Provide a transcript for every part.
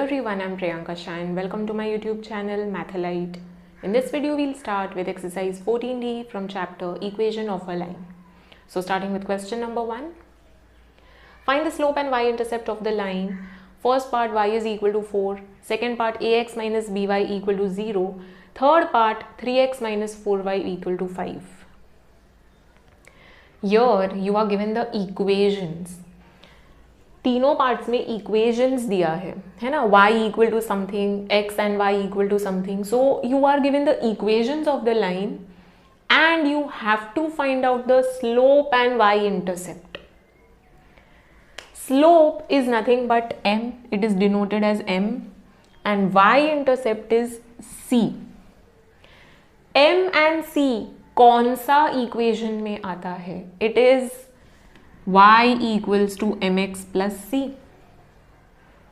everyone, I'm Priyanka Shah and welcome to my YouTube channel Mathalite. In this video, we'll start with exercise 14D from chapter Equation of a Line. So starting with question number 1. Find the slope and y-intercept of the line. First part y is equal to 4. Second part ax minus by equal to 0. Third part 3x minus 4y equal to 5. Here you are given the equations. तीनों parts में equations दिया है ना, y equal to something, x and y equal to something. So you are given the equations of the line and you have to find out the slope and y intercept. Slope is nothing but m, it is denoted as m, and y intercept is c. m and c कौन सा equation में आता है? It is y equals to mx plus c,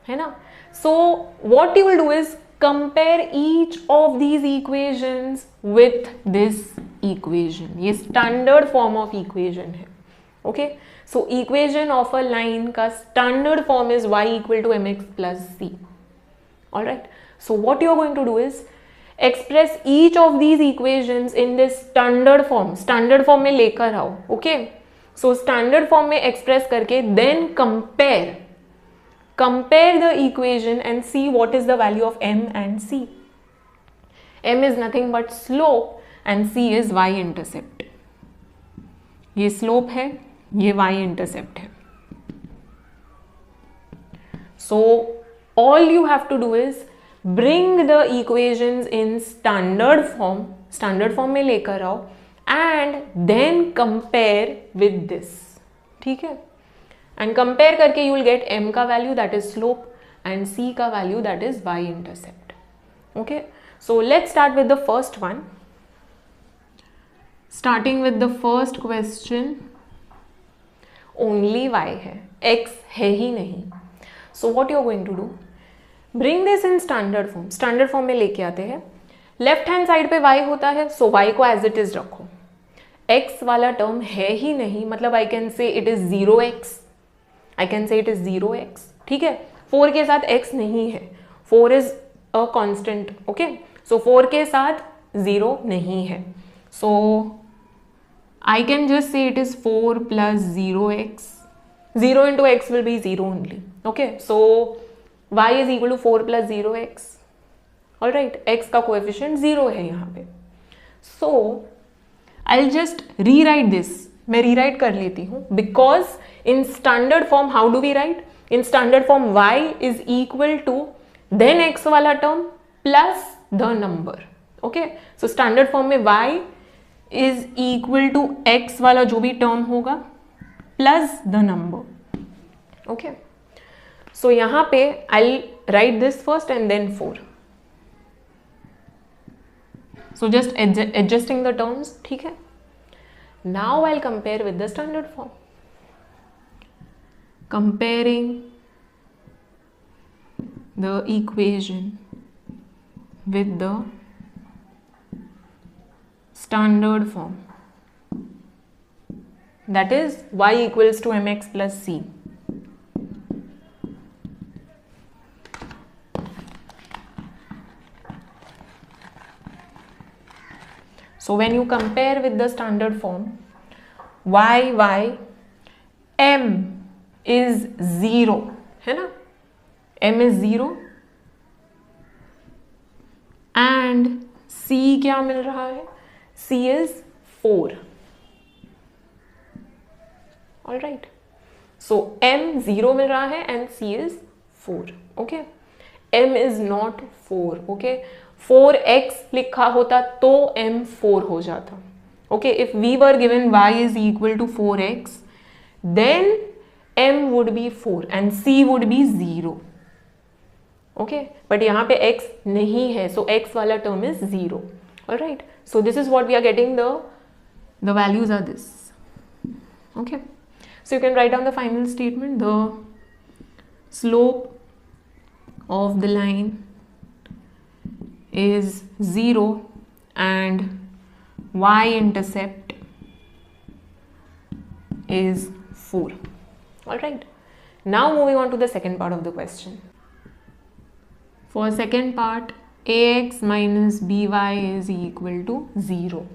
है ना. So what you will do is compare each of these equations with this equation. ये standard form of equation है. Okay, so equation of a line का standard form is y equal to mx plus c. All right, so what you are going to do is express each of these equations in this standard form. Standard form में लेकर आओ. Okay, so standard form में express करके then compare the equation and see what is the value of m and c. m is nothing but slope and c is y intercept. ये slope है, ये y intercept है. So all you have to do is bring the equations in standard form में लेकर आओ and then compare with this. ठीक है, and compare करके you will get m का value that is slope and c का value that is y intercept. Okay, so let's start with the first one. Starting with the first question, only y है, x है ही नहीं. So what you are going to do? Bring this in standard form. Standard form में लेके आते हैं. Left hand side पे y होता है, so y को एज इट इज रखो. x वाला टर्म है ही नहीं, मतलब I can say it is 0x. I can say it is 0x. ठीक है, 4 के साथ x नहीं है, 4 is a constant. Okay, so 4 के साथ 0 नहीं है, so I can just say it is 4 plus 0x. 0 into x will be 0 only. Okay, so y is equal to 4 plus 0x. All right, x का coefficient 0 है यहाँ पे. सो I'll just rewrite this. मैं rewrite कर लेती हूँ because in standard form how do we write? In standard form y is equal to then x वाला term plus the number. Okay, so standard form में y is equal to x वाला जो भी term होगा plus the number. Okay, so यहाँ पे I'll write this first and then 4. So just adjusting the terms. ठीक है, now I'll compare with the standard form. Comparing the equation with the standard form, that is y equals to mx plus c. So when you compare with the standard form, m is 0, है ना, m is 0 and c क्या मिल रहा है? c is 4. All right, so m 0 मिल रहा है and c is 4. Okay, m is not 4. Okay, 4x लिखा होता तो m 4 हो जाता. Okay, if we were given y is equal to 4x, then m would be 4 and c would be 0. Okay, but यहाँ पे x नहीं है, so x वाला term is 0. All right, so this is what we are getting. The values are this. Okay, so you can write down the final statement. The slope of the line is 0 and y intercept is 4. All right, now moving on to the second part of the question. For second part, ax minus by is equal to 0.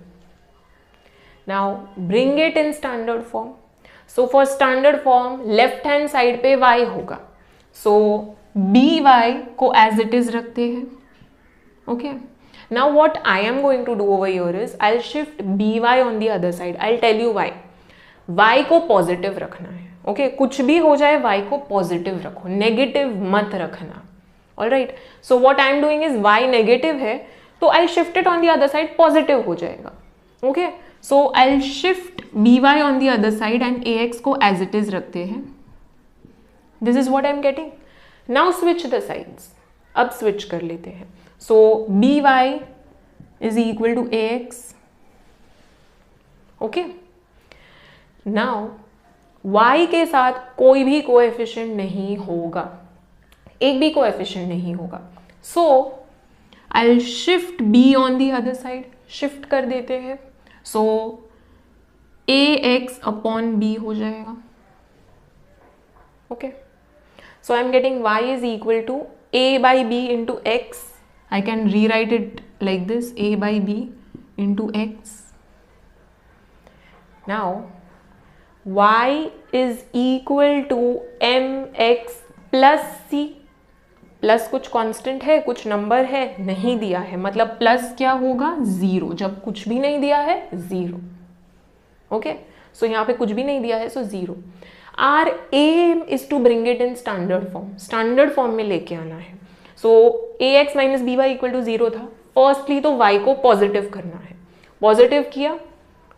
Now bring it in standard form. So for standard form, left hand side पे y होगा. So by को as it is रखते हैं. Okay. Now what I am going to do over here is I'll shift by on the other side. I'll tell you why. y को positive रखना है. Okay कुछ भी हो जाए y को पॉजिटिव रखो, नेगेटिव मत रखना. Alright, so what I am doing is y negative है तो I shift it on the other side, positive हो जाएगा. Okay so I shift by on the other side and ax को as it is रखते हैं. This is what I am getting. Now switch the sides. अब switch कर लेते हैं. So by is equal to ax. Okay now y के साथ कोई भी कोएफिशिएंट नहीं होगा, एक भी कोएफिशिएंट नहीं होगा. So I shift b on the other side, shift कर देते हैं. सो ax अपॉन b हो जाएगा. Okay so I am getting y is equal to a by b into x. I can rewrite it like this, a by b into x. Now y is equal to mx plus c. Plus कुछ constant है, कुछ number है, नहीं दिया है, मतलब plus क्या होगा 0. जब कुछ भी नहीं दिया है 0. ओके सो यहाँ पे कुछ भी नहीं दिया है so 0. Our aim is to bring it in standard form. Standard form में लेके आना है. So ax minus b y equal to 0 था. फर्स्टली तो y को पॉजिटिव करना है. पॉजिटिव किया.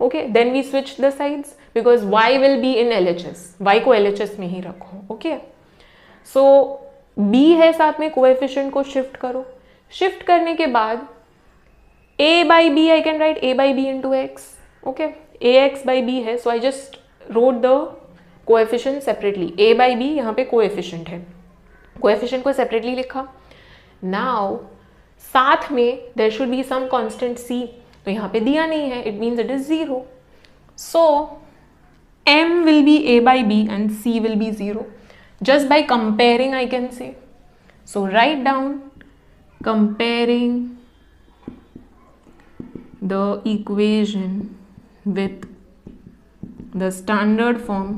Okay then we switch the sides because y will be in LHS. y को LHS में ही रखो. ओके सो b है साथ में, कोएफिशिएंट को शिफ्ट करो. शिफ्ट करने के बाद a by b I can write a by b into x. Okay ax by b है so I just wrote the coefficient separately. a by b यहाँ पे कोएफिशिएंट है, कोएफिशिएंट को सेपरेटली लिखा. नाउ साथ में there should be some constant c. तो यहाँ पे दिया नहीं है, it means it is 0. So m will be a by b and c will be 0. Just by comparing I can say. So write down comparing the equation with the standard form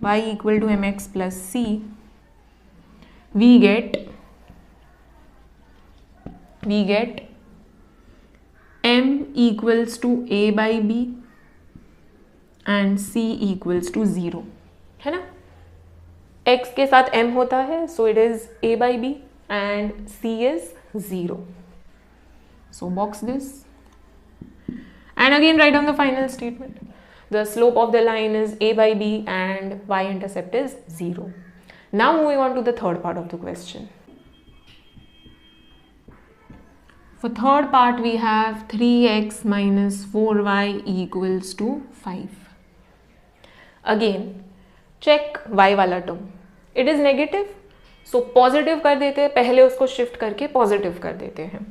y equal to mx plus c. We get m equals to a by b and c equals to 0. है ना. x के साथ m होता है so it is a by b and c is 0. So box this and again write down the final statement. The slope of the line is a by b and y-intercept is 0. Now moving on to the third part of the question. For third part we have 3x minus 4y equals to 5. Again check y वाला term, it is negative so positive कर देते हैं, पहले उसको shift करके positive कर देते हैं.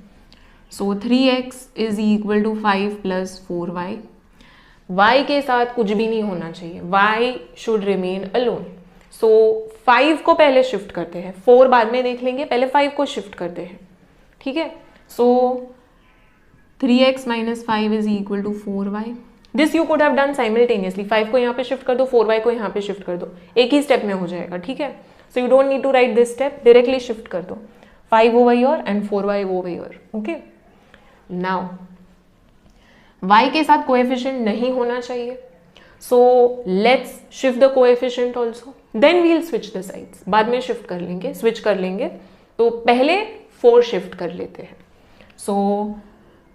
So 3x is equal to 5 plus 4y. y के साथ कुछ भी नहीं होना चाहिए, y should remain alone. So 5 को पहले शिफ्ट करते हैं, 4 बाद में देख लेंगे, पहले 5 को शिफ्ट करते हैं. ठीक है so 3x minus 5 is equal to 4y. This you could have done simultaneously. 5 को यहाँ पे शिफ्ट कर दो, 4y को यहाँ पे शिफ्ट कर दो, एक ही स्टेप में हो जाएगा. ठीक है so you don't need to write this step, directly shift कर दो. 5 over here and 4y over here. Okay now y के साथ कोएफिशिएंट नहीं होना चाहिए so let's shift the coefficient also, then we'll switch the sides. बाद में shift कर लेंगे, स्विच कर लेंगे. तो पहले 4 शिफ्ट कर लेते हैं. So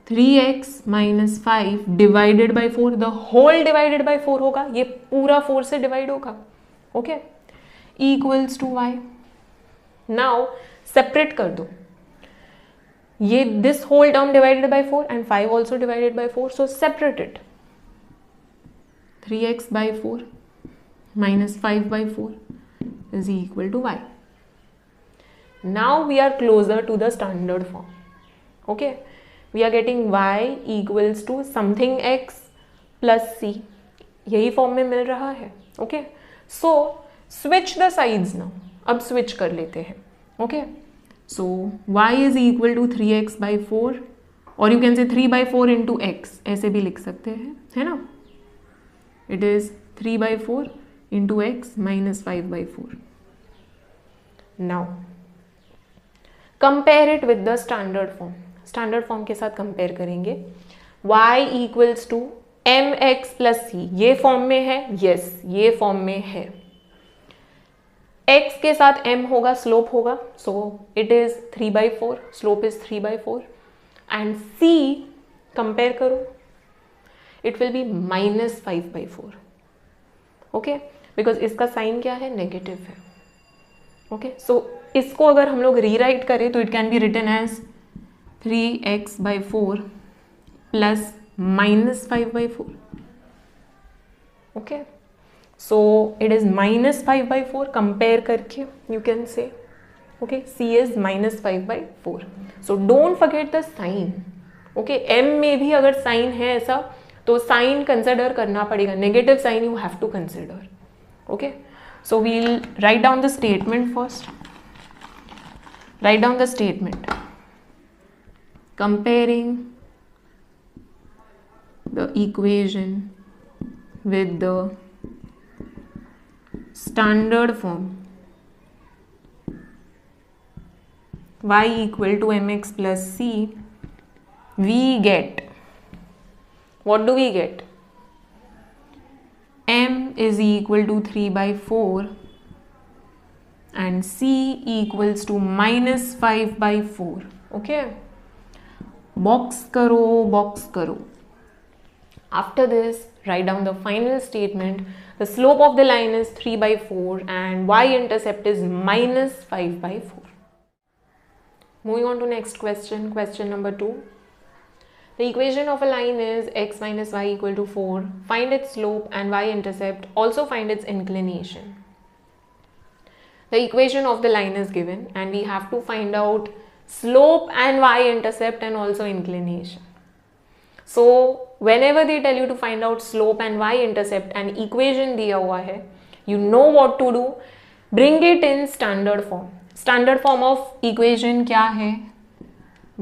3x minus 5 divided by 4, the whole divided by 4 होगा, ये पूरा 4 से डिवाइड होगा. Okay equals to y. Now separate कर दो, ये this whole term divided by 4 and 5 also divided by 4, so separate it. 3x by 4 minus 5 by 4 is equal to y. Now we are closer to the standard form. Okay we are getting y equals to something x plus c. यही form में मिल रहा है. Okay so switch the sides now, अब switch कर लेते हैं. Okay, so y is equal to 3x/4 और यू कैन से 3/4 इंटू एक्स, ऐसे भी लिख सकते हैं, है ना. It is 3/4 into x minus 5/4. Now compare it with the standard form. Standard form के साथ कंपेयर करेंगे. y equals to mx plus c, ये फॉर्म में है, यस ये फॉर्म में है. x के साथ m होगा, स्लोप होगा, so it is 3/4, slope is 3/4. And c compare करो, it will be minus 5/4. Okay, because इसका साइन क्या है, नेगेटिव है. ओके, सो इसको अगर हम लोग रीराइट करें तो it can be written as 3x/4 plus minus 5/4. Okay, so it is minus 5/4. Compare करके you can say okay c is minus 5/4. So don't forget the sign. Okay, m में भी अगर साइन है ऐसा तो साइन कंसिडर करना पड़ेगा, negative sign you have to consider. Okay, so we'll write down the statement first. Write down the statement. Comparing the equation with the standard form y equal to mx plus c, we get, what do we get? m is equal to 3/4 and c equals to minus 5/4. Okay, box karo. After this, write down the final statement. The slope of the line is 3/4 and y-intercept is minus 5/4. Moving on to next question, question number 2. The equation of a line is x minus y equal to 4. Find its slope and y-intercept. Also find its inclination. The equation of the line is given and we have to find out slope and y-intercept and also inclination. So whenever they tell you to find out slope and y-intercept and equation दिया हुआ है, you know what to do. Bring it in standard form. Standard form of equation क्या है?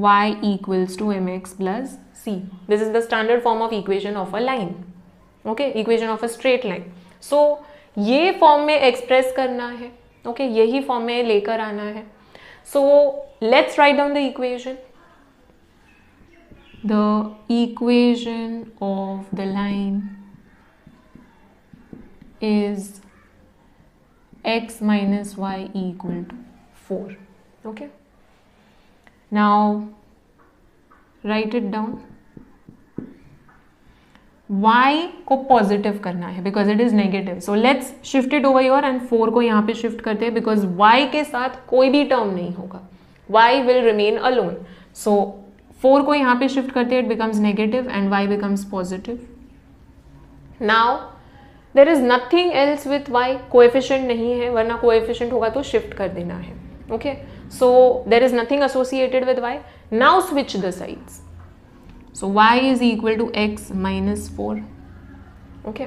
y equals to mx plus c. This is the standard form of equation of a line. Okay, equation of a straight line. So ये फॉर्म में express करना है. Okay, यही form में लेकर आना है. So let's write down the equation. The equation of the line is x minus y equal to 4. Okay. Now write it down. y को पॉजिटिव करना है because it is negative. So let's shift it over your and 4 को यहाँ पे shift करते हैं because y के साथ कोई भी टर्म नहीं होगा. y will remain alone. So 4 को यहाँ पे शिफ्ट करते हैं, it becomes negative and y becomes positive. Now there is nothing else with y. Coefficient नहीं है, वरना कोएफिशिएंट होगा तो शिफ्ट कर देना है. Okay, so there is nothing associated with y. Now switch the sides. So y is equal to x minus 4. Okay.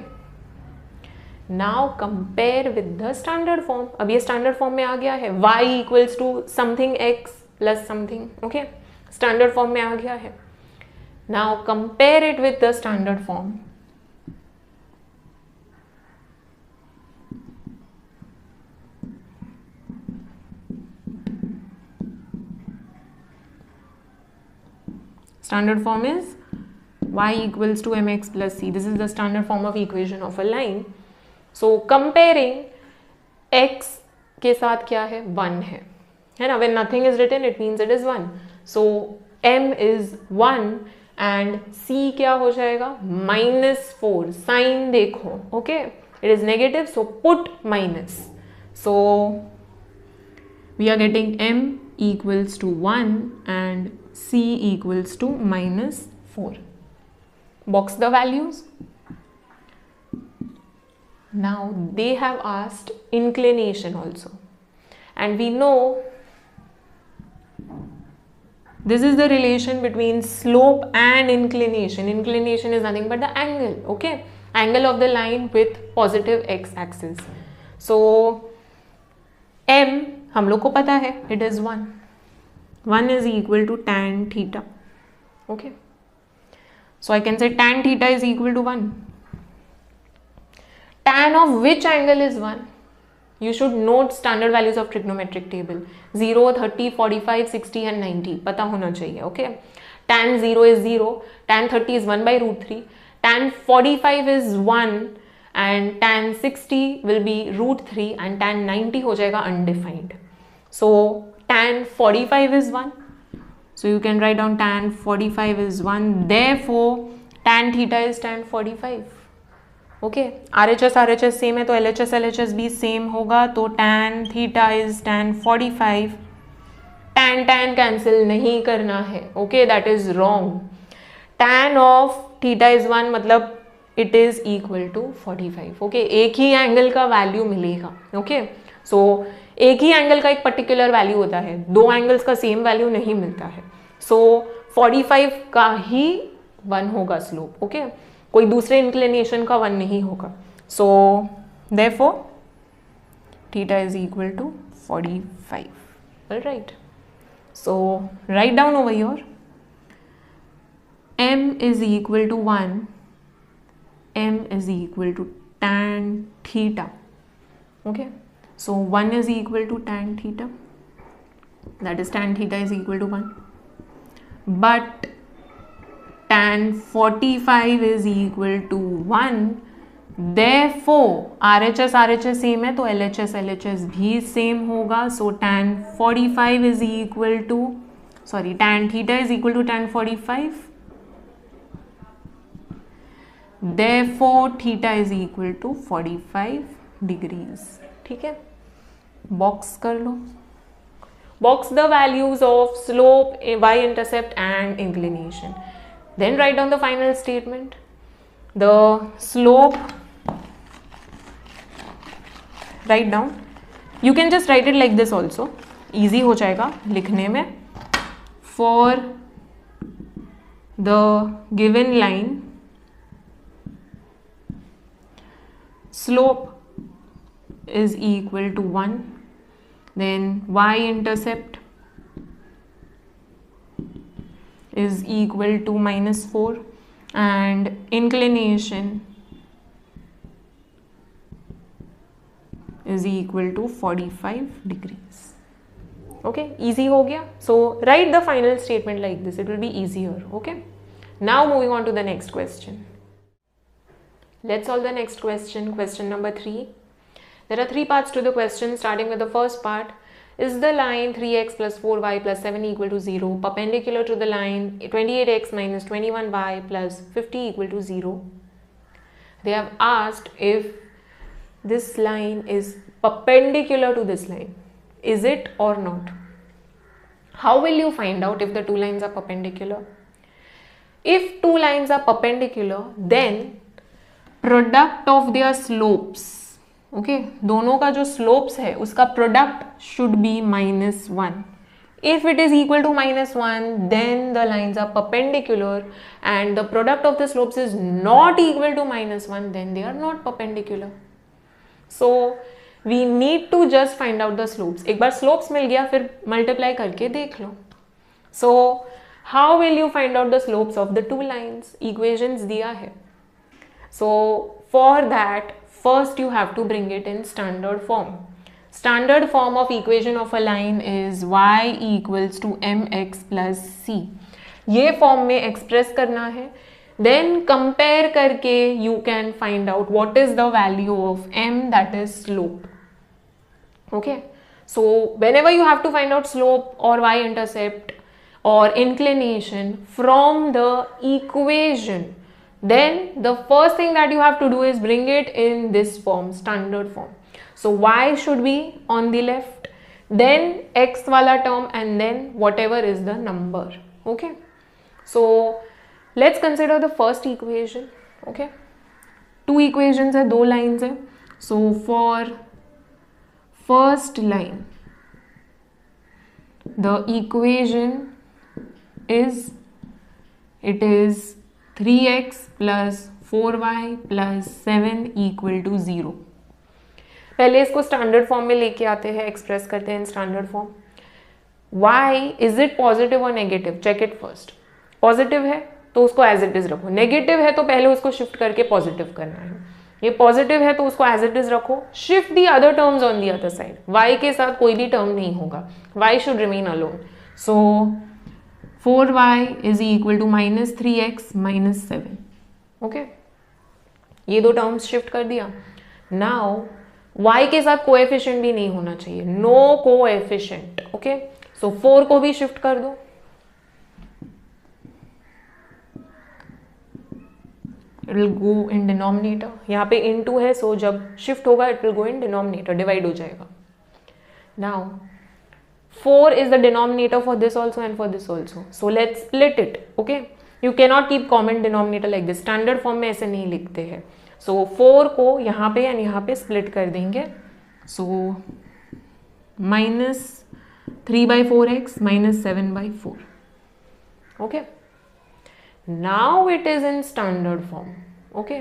Now compare with the standard form. अब ये standard form में आ गया है. y equals to something x plus something. Okay. Standard form में आ गया है. Now compare it with the standard form. Standard form is y equals to mx plus c. This is the standard form of equation of a line. So comparing x के साथ क्या है, 1 है ना. When nothing is written it means it is 1. So m is 1 and c क्या हो जाएगा, -4. Sign देखो. Okay, it is negative, so put minus. So we are getting m equals to 1 and c equals to -4. Box the values. Now they have asked inclination also, and we know this is the relation between slope and inclination. Inclination is nothing but the angle. Okay, angle of the line with positive x-axis. So m हम लोग को पता है it is 1 is equal to tan theta. Okay, so I can say tan theta is equal to 1. Tan of which angle is 1? You should note standard values of trigonometric table. 0, 30, 45, 60 and 90 पता होना चाहिए. Okay, tan 0 is 0, tan 30 is 1 by root 3, tan 45 is 1 and tan 60 will be root 3 and tan 90 हो जाएगा undefined. So tan 45 is 1. So you can write down tan 45 is 1. Therefore tan theta is tan 45. Okay, RHS same है तो LHS भी same होगा, तो tan theta is tan 45. tan cancel नहीं करना है. Okay, that is wrong. tan of theta is 1 मतलब it is equal to 45. Okay, एक ही एंगल का वैल्यू मिलेगा. ओके, सो एक ही एंगल का एक पर्टिकुलर वैल्यू होता है, दो एंगल्स का सेम वैल्यू नहीं मिलता है. सो 45 का ही 1 होगा स्लोप. ओके, कोई दूसरे इंक्लिनेशन का 1 नहीं होगा. So therefore theta is equal to 45. Alright, so write down over here m is equal to 1. m is equal to tan theta. Okay, so 1 is equal to tan theta, that is tan theta is equal to 1, but tan 45 is equal to 1. Therefore RHS same है तो LHS भी same होगा. So tan 45 is equal to, sorry, tan theta is equal to tan 45. Therefore theta is equal to 45 degrees. ठीक है, box कर लो. Box the values of slope, y-intercept and inclination. Then write down the final statement. The slope, write down. You can just write it like this also. Easy हो जाएगा लिखने में. For the given line, slope is equal to 1. Then y-intercept is equal to -4 and inclination is equal to 45 degrees. Okay, easy हो गया. So write the final statement like this, it will be easier. Okay, now moving on to the next question. Let's solve the next question. Question number 3. There are 3 parts to the question, starting with the first part. Is the line 3x plus 4y plus 7 equal to 0 perpendicular to the line 28x minus 21y plus 50 equal to 0? They have asked if this line is perpendicular to this line. Is it or not? How will you find out if the two lines are perpendicular? If two lines are perpendicular, then product of their slopes, okay, दोनों का जो slopes है उसका product should be -1. If it is equal to -1, then the lines are perpendicular and the product of the slopes is not equal to -1, then they are not perpendicular. So we need to just find out the slopes. एक बार slopes मिल गया फिर multiply करके देख लो. So how will you find out the slopes of the two lines? Equations दिया है. So for that first you have to bring it in standard form. Standard form of equation of a line is y equals to mx plus c. ये फॉर्म में express करना है. Then compare करके you can find out what is the value of m, that is slope. Okay, so whenever you have to find out slope or y intercept or inclination from the equation, then the first thing that you have to do is bring it in this form, standard form. So y should be on the left, then x wala term and then whatever is the number. Okay, so let's consider the first equation. Okay, two equations है, दो lines है. So for first line, the equation is, it is 3x plus 4y plus 7 equal to 0. पहले इसको standard form में लेके आते हैं, express करते हैं in standard form. Y is it positive और negative? Check it first. Positive है तो उसको एज इट इज रखो, नेगेटिव है तो पहले उसको शिफ्ट करके पॉजिटिव करना है. ये पॉजिटिव है तो उसको एज इट इज रखो, shift the other terms on the other side. Y के साथ कोई भी टर्म नहीं होगा, y should remain alone. So 4y is equal to -3x -7. Okay, ये दो टर्म्स शिफ्ट कर दिया. नाउ y के साथ कोएफिशिएंट भी नहीं होना चाहिए, नो कोएफिशिएंट. ओके, सो 4 को भी शिफ्ट कर दो. It will go in denominator. यहाँ पे इनटू है, सो जब शिफ्ट होगा it will go in denominator, divide हो जाएगा. Now 4 is the denominator for this also and for this also. So let's split it. Okay, you cannot keep common denominator like this. Standard form में ऐसे नहीं लिखते हैं. So 4 को यहाँ पे and यहाँ पे split कर देंगे. So -3/4x -7/4. Okay. Now it is in standard form. Okay.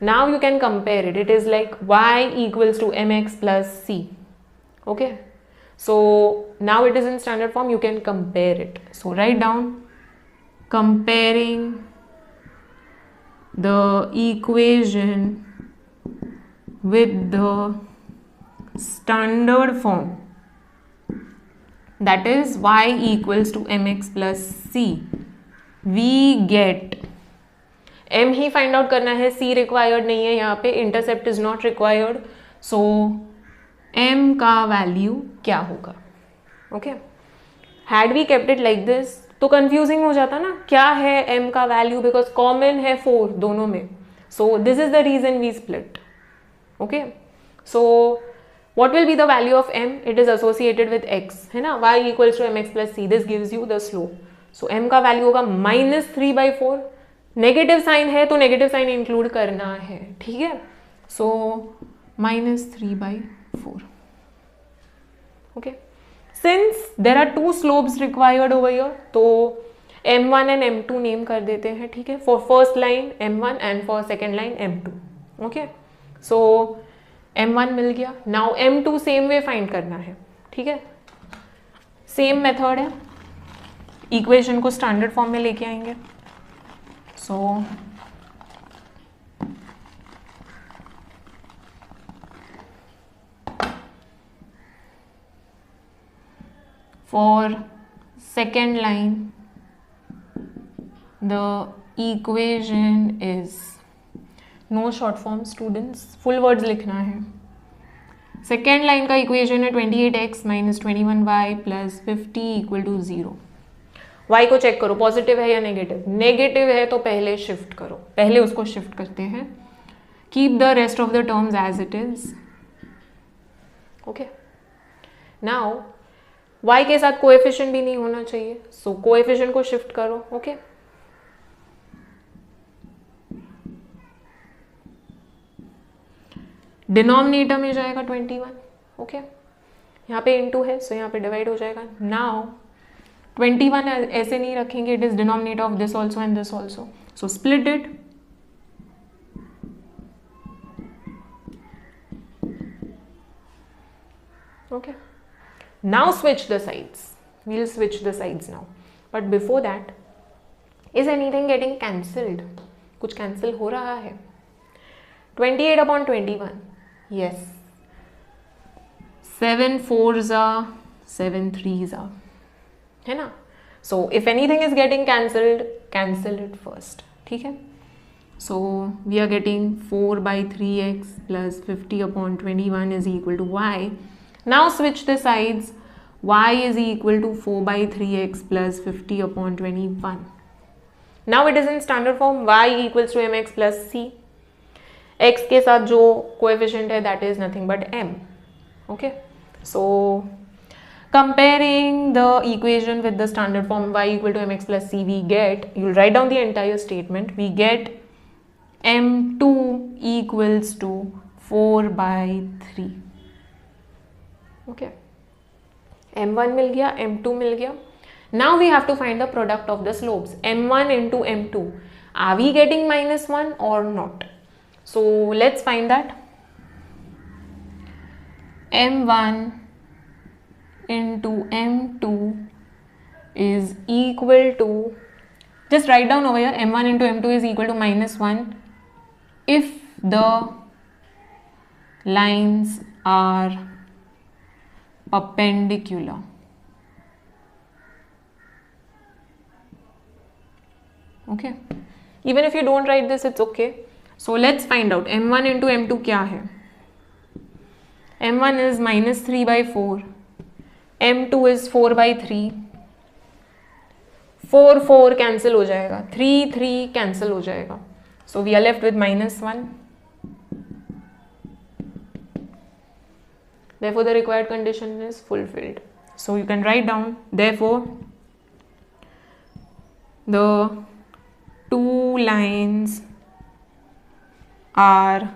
Now you can compare it. It is like y equals to mx plus c. Okay. So now it is in standard form, you can compare it. So write down comparing the equation with the standard form, that is y equals to mx plus c. We get m he find out करना है, c required नहीं है यहाँ पे, intercept is not required. So m का value क्या होगा? Okay, had we kept it like this तो कंफ्यूजिंग हो जाता ना, क्या है m का वैल्यू, बिकॉज कॉमन है 4 दोनों में. So this is the reason we split. Okay, so what will be the value of m? It is associated with x, है ना, y equals to mx plus c. This gives you the slope. So m का value होगा -3/4. Negative sign है तो negative sign include करना है, ठीक है. सो -3/4. Okay, since there are two slopes required over here, तो m1 and m2 नेम कर देते हैं, ठीक है. For first line m1 and for second line m2. Okay, so m1 मिल गया. Now m2 same way find करना है, ठीक है. सेम मेथड है, इक्वेशन को स्टैंडर्ड फॉर्म में लेके आएंगे. सो for second line the equation is, no short form students, full words लिखना है. सेकेंड लाइन का इक्वेशन है 28x - 21y + 50 = 0. y को चेक करो पॉजिटिव है या नेगेटिव. नेगेटिव है तो पहले शिफ्ट करो, पहले उसको शिफ्ट करते हैं. Keep the rest of the terms as it is. Okay, now y के साथ कोएफिशिएंट भी नहीं होना चाहिए, सो कोएफिशिएंट को शिफ्ट करो. ओके, डिनोमिनेटर में जाएगा 21. ओके, यहाँ पे इनटू है, सो यहाँ पे डिवाइड हो जाएगा. नाउ 21 ऐसे नहीं रखेंगे, it is denominator of this also and this also. So split it. Okay, now switch the sides. We'll switch the sides now, but before that, is anything getting cancelled? कुछ cancel हो रहा है. 28/21. Yes. 7 4s are 7 3s are, है ना. So if anything is getting cancelled, cancel it first. ठीक है. So we are getting 4/3x plus 50/21 is equal to y. Now switch the sides. Y is equal to 4/3x plus 50/21. Now it is in standard form. Y equals to mx plus c. x के साथ जो coefficient है that is nothing but m. Okay. So comparing the equation with the standard form y equal to mx plus c, we get, you will write down the entire statement. We get m2 equals to 4/3. Okay. m1 मिल गया, m2 मिल गया. Now we have to find the product of the slopes. m1 into m2. Are we getting -1 or not? So let's find that. m1 into m2 is equal to, just write down over here, m1 into m2 is equal to -1 if the lines are perpendicular. Okay, even if you don't write this, it's okay. So let's find out m1 into m2 क्या है. m1 is -3/4, m2 is 4/3. 4 4 cancel हो जाएगा, 3 3 cancel हो जाएगा. So we are left with -1. Therefore the required condition is fulfilled. So you can write down, therefore the two lines are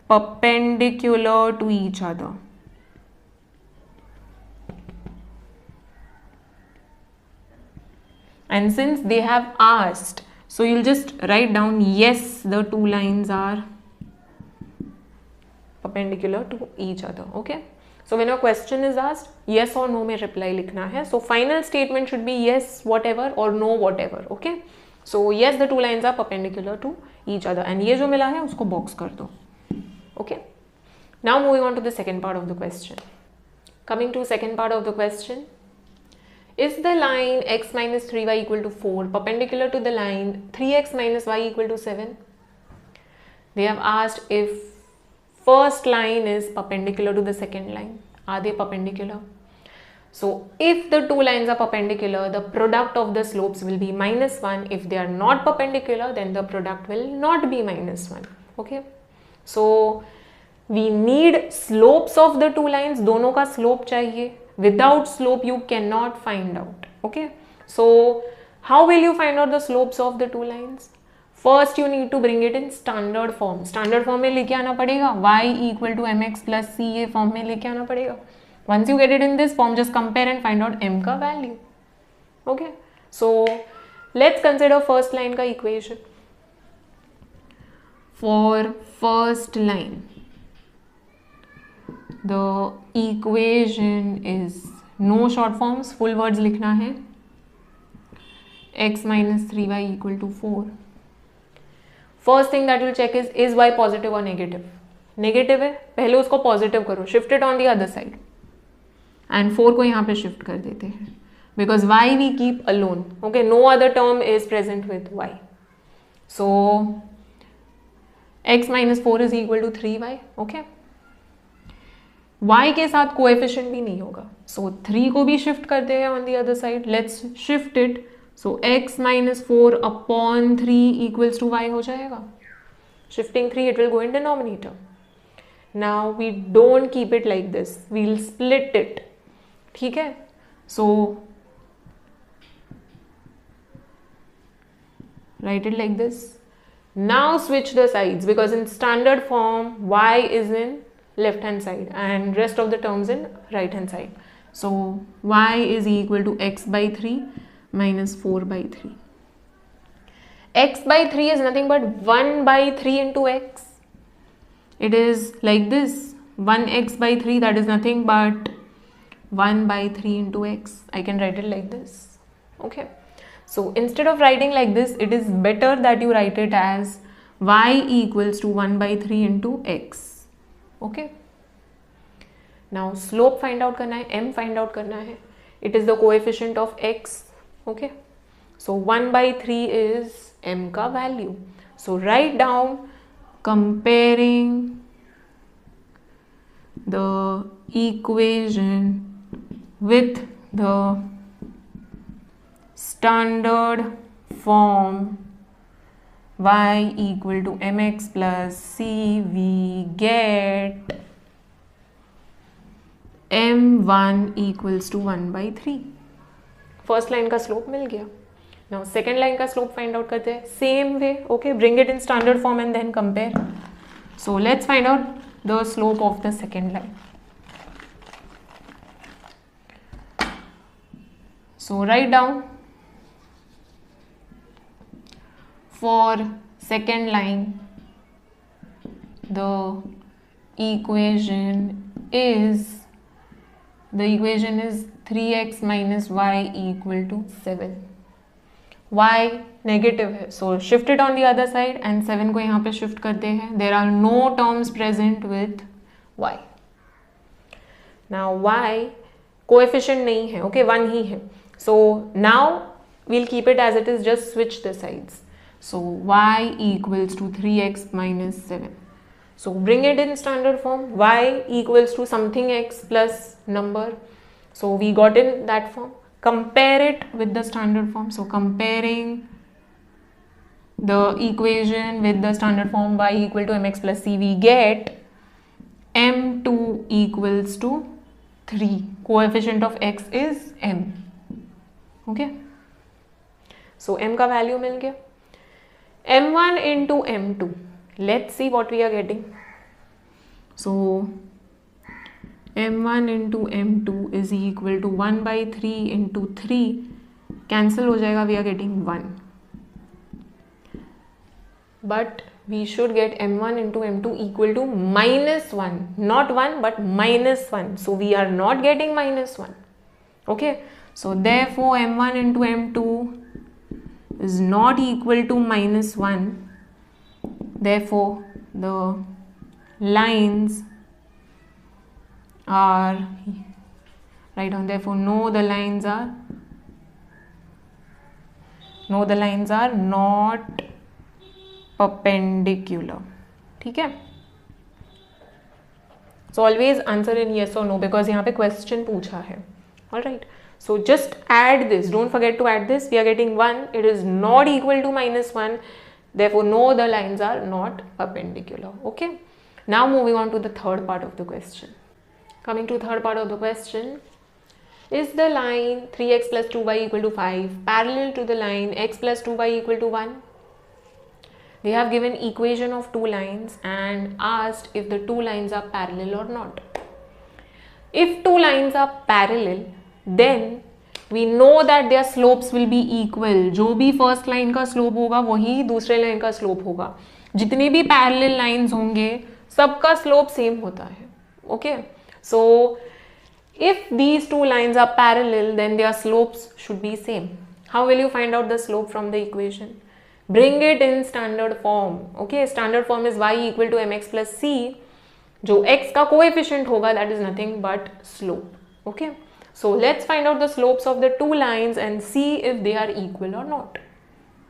perpendicular to each other. And since they have asked, so you'll just write down, yes, the two lines are perpendicular to each other. Okay, so when a question is asked, yes or no में reply लिखना है. So final statement should be yes whatever or no whatever. Okay, so yes, the two lines are perpendicular to each other, and ये जो मिला है उसको box कर दो. Okay, now moving on to the second part of the question. Coming to second part of the question, is the line x minus 3y equal to 4 perpendicular to the line 3x minus y equal to 7? They have asked if first line is perpendicular to the second line. Are they perpendicular? So if the two lines are perpendicular, the product of the slopes will be -1. If they are not perpendicular, then the product will not be -1. Okay, so we need slopes of the two lines. दोनों का slope चाहिए. Without slope you cannot find out. Okay, so how will you find out the slopes of the two lines? First you need to bring it in standard form. Standard form में लेके आना पड़ेगा. y equal to mx plus c ये form में लेके आना पड़ेगा. Once you get it in this form, just compare and find out m का value. Okay, so let's consider first line का equation. For first line, the equation is, no short forms, full words लिखना है. x minus 3y equal to 4. First thing that you'll check is y positive or negative? Negative है, पहले उसको positive करो, shift it on the other side, and 4 को यहाँ पे shift कर देते हैं, because y we keep alone. Okay, no other term is present with y. So x minus 4 is equal to 3y. Okay, y के साथ coefficient भी नहीं होगा, so 3 को भी शिफ्ट कर देगा on the other side. Let's shift it. So x minus 4 upon 3 equals to y हो जाएगा. Shifting 3, it will go in denominator. Now we don't keep it like this, we'll split it. ठीक है, so write it like this. Now switch the sides, because in standard form y is in left hand side and rest of the terms in right hand side. So y is equal to x by 3 minus 4 by 3. X by 3 is nothing but 1 by 3 into x. It is like this, 1x by 3, that is nothing but 1 by 3 into x. I can write it like this. Okay, so instead of writing like this, it is better that you write it as y equals to 1 by 3 into x. Okay, now slope find out करना है, m find out करना है. It is the coefficient of x. Okay, so 1 by 3 is m का value. So write down, comparing the equation with the standard form y equal to mx plus c, we get m1 equals to 1 by 3. First line का slope मिल गया. Now second line का slope find out करते हैं same way. Okay, bring it in standard form and then compare. So let's find out the slope of the second line. So write down, for second line the equation is, the equation is 3x minus y equal to 7. y negative है, so shift it on the other side and 7 को यहाँ पे shift करते हैं. There are no terms present with y. Now y coefficient नहीं है, okay, 1 ही है. So now we'll keep it as it is, just switch the sides. So y equals to 3x minus 7. So bring it in standard form. Y equals to something x plus number. So we got in that form. Compare it with the standard form. So comparing the equation with the standard form y equal to mx plus c, we get m2 equals to 3. Coefficient of x is m. Okay. So m का value मिल गया. m1 into m2. Let's see what we are getting. So m1 into m2 is equal to 1 by 3 into 3. Cancel हो जाएगा, we are getting 1. But we should get m1 into m2 equal to minus 1. Not 1 but minus 1. So we are not getting minus 1. Okay. So therefore m1 into m2 is not equal to minus 1. Therefore the lines are, write down, therefore no, the lines are not perpendicular. ठीक है. So always answer in yes or no because यहाँ पे question पूछा है. Alright. So just add this, don't forget to add this. We are getting 1, it is not equal to minus 1, therefore no, the lines are not perpendicular. Okay. Now moving on to the third part of the question. Coming to third part of the question, is the line 3x plus 2y equal to 5 parallel to the line x plus 2y equal to 1? They have given equation of two lines and asked if the two lines are parallel or not. If two lines are parallel, then we know that their slopes will be equal. जो भी first line का slope होगा वही दूसरे line का slope होगा. जितनी भी पैरेलल लाइंस होंगे सबका स्लोप सेम होता है. Okay. So if these two lines are parallel, then their slopes should be same. How will you find out the slope from the equation? Bring it in standard form. Okay, standard form is y equal to mx plus c. जो x का coefficient होगा that is nothing but slope. Okay. So let's find out the slopes of the two lines and see if they are equal or not.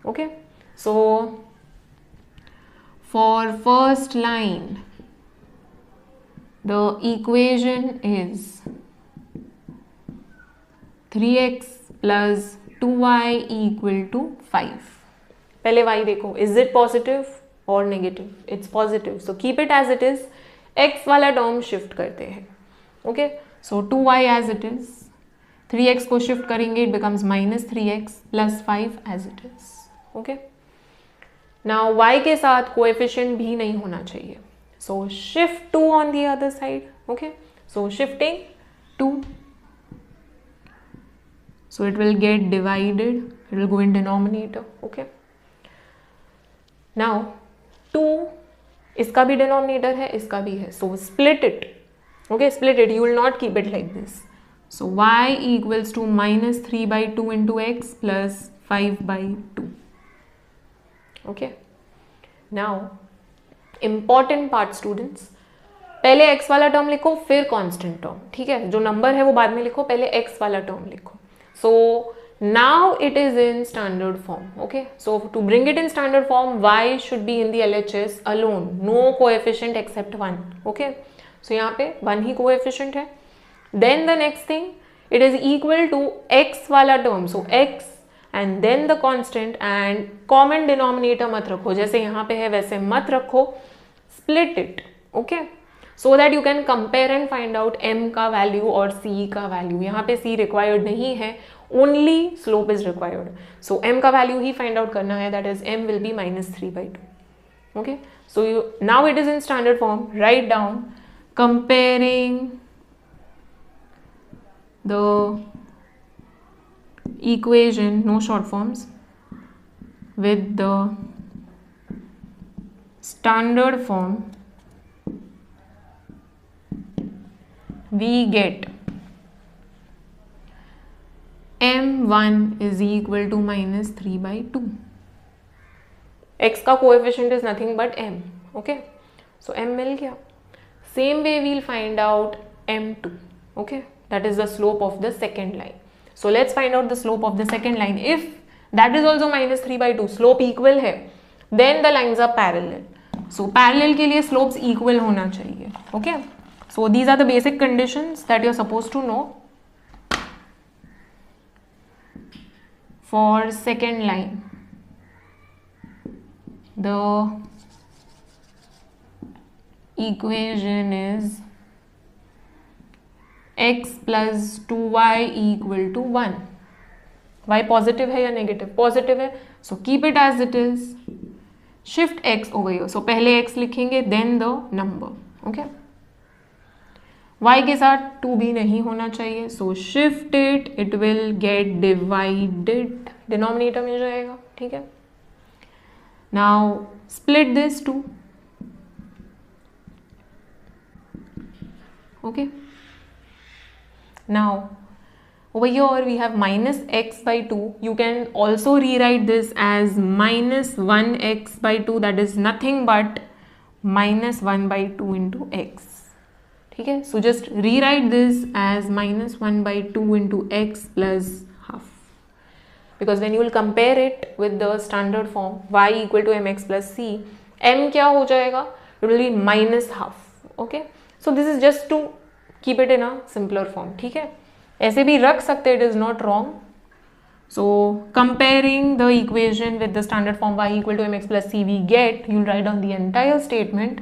Okay. So for first line, the equation is 3x plus 2y equal to 5. पहले y देखो, is it positive or negative? It's positive. So keep it as it is. x वाला term shift करते हैं. Okay. So 2y as it is. 3x को shift करेंगे, it becomes minus 3x plus 5 as it is. Okay. Now y के साथ coefficient भी नहीं होना चाहिए. So shift 2 on the other side. Okay. So shifting 2. So it will get divided. It will go in denominator. Okay. Now 2 इसका भी denominator है, इसका भी है. So split it. Okay, split it. You will not keep it like this. So y equals to minus 3 by 2 into x plus 5 by 2. Okay. Now important part students. पहले x वाला term लिखो फिर constant term. ठीक है, जो number है वो बाद में लिखो, पहले x वाला टर्म लिखो. So now it is in standard form. Okay. So to bring it in standard form, y should be in the LHS alone. No coefficient except 1. Okay. So यहाँ पे 1 ही कोएफिशिएंट है. Then the next thing, it is equal to x वाला term. So x and then the constant and common denominator मत रखो. जैसे यहाँ पे है वैसे मत रखो. Split it. Okay. So that you can compare and find out m का value और c का value. यहाँ पे c required नहीं है. Only slope is required. So m का value ही find out करना है. That is m will be minus 3 by 2. Okay. So now it is in standard form. Write down comparing the equation, no short forms, with the standard form we get m1 is equal to minus 3/2. x का coefficient is nothing but m. Okay, so m मिल गया. Same way we'll find out m2. Okay, that is the slope of the second line. So let's find out the slope of the second line. If that is also minus 3/2, slope equal है, then the lines are parallel. So parallel के लिए slopes equal होना चाहिए. Okay, so these are the basic conditions that you're supposed to know for second line. The equation is x plus 2y equal to 1. y positive है या negative? Positive है, so keep it as it is. Shift x over here. So पहले x लिखेंगे then the number. Okay, y के साथ 2 भी नहीं होना चाहिए, so shift it, it will get divided, denominator में जाएगा. ठीक है, now split this 2. Okay, now over here we have minus x by 2. You can also rewrite this as minus 1x by 2, that is nothing but minus 1 by 2 into x. ठीक है, so just rewrite this as minus 1 by 2 into x plus half, because when you will compare it with the standard form y equal to mx plus c, m क्या हो जाएगा? It will be minus half. Okay, so this is just to keep it in a simpler form. ठीक है, ऐसे भी रख सकते, it is not wrong. So comparing the equation with the standard form y equal to mx plus c, we get, you'll write down the entire statement,